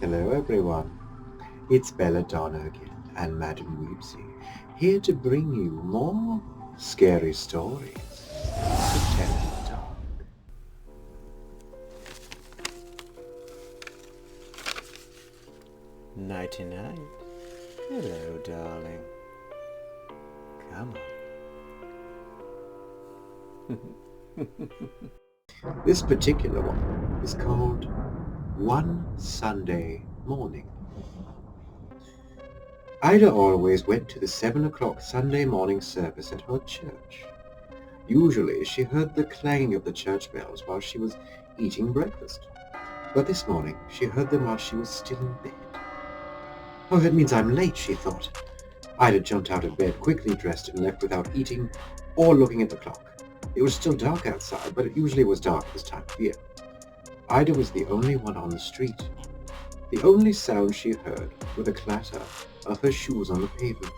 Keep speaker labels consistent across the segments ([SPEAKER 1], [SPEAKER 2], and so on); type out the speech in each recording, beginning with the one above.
[SPEAKER 1] Hello everyone, it's Belladonna again and Madam Weepsy, here to bring you more scary stories to tell in the dark.
[SPEAKER 2] 99. Hello, darling. Come on.
[SPEAKER 1] This particular one is called One Sunday Morning. Ida always went to the 7 o'clock Sunday morning service at her church. Usually she heard the clanging of the church bells while she was eating breakfast, but this morning she heard them while she was still in bed. Oh, that means I'm late, she thought. Ida jumped out of bed, quickly dressed and left without eating or looking at the clock. It was still dark outside, but it usually was dark this time of year. Ida was the only one on the street. The only sound she heard were the clatter of her shoes on the pavement.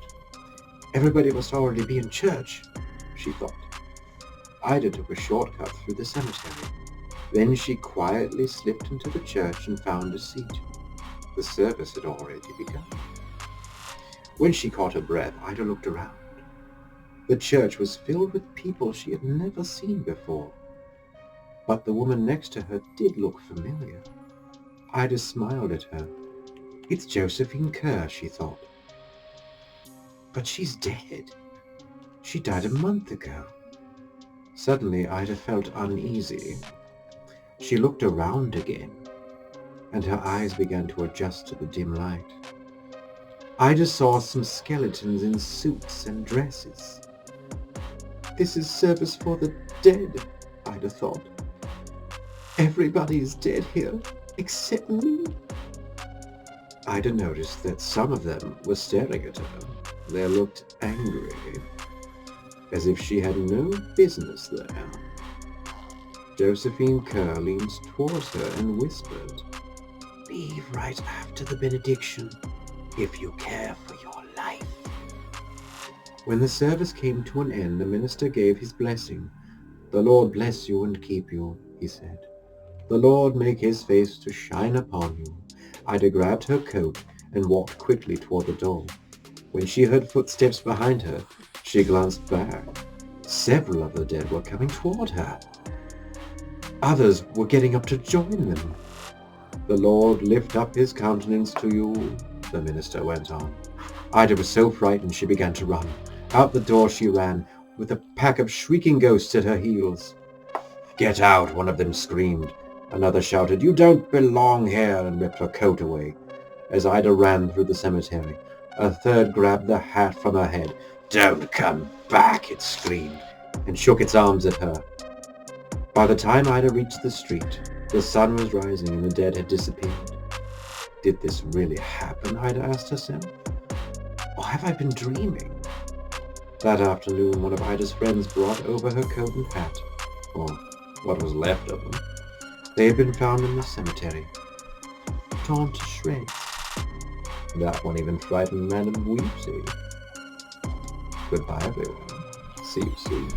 [SPEAKER 1] Everybody must already be in church, she thought. Ida took a shortcut through the cemetery. Then she quietly slipped into the church and found a seat. The service had already begun. When she caught her breath, Ida looked around. The church was filled with people she had never seen before. But the woman next to her did look familiar. Ida smiled at her. It's Josephine Kerr, she thought. But she's dead. She died a month ago. Suddenly, Ida felt uneasy. She looked around again, and her eyes began to adjust to the dim light. Ida saw some skeletons in suits and dresses. This is service for the dead, Ida thought. Everybody is dead here, except me. Ida noticed that some of them were staring at her. They looked angry, as if she had no business there. Josephine Kerr leaned towards her and whispered, "Leave right after the benediction, if you care for your life." When the service came to an end, the minister gave his blessing. "The Lord bless you and keep you," he said. "The Lord make his face to shine upon you." Ida grabbed her coat and walked quickly toward the door. When she heard footsteps behind her, she glanced back. Several of the dead were coming toward her. Others were getting up to join them. "The Lord lift up his countenance to you," the minister went on. Ida was so frightened she began to run. Out the door she ran, with a pack of shrieking ghosts at her heels. "Get out," one of them screamed. Another shouted, "You don't belong here," and ripped her coat away. As Ida ran through the cemetery, a third grabbed the hat from her head. "Don't come back," it screamed, and shook its arms at her. By the time Ida reached the street, the sun was rising and the dead had disappeared. Did this really happen, Ida asked herself? Or have I been dreaming? That afternoon, one of Ida's friends brought over her coat and hat, or what was left of them. They had been found in the cemetery, torn to shreds. That one even frightened Madam Weepsy. Goodbye, everyone. See you soon.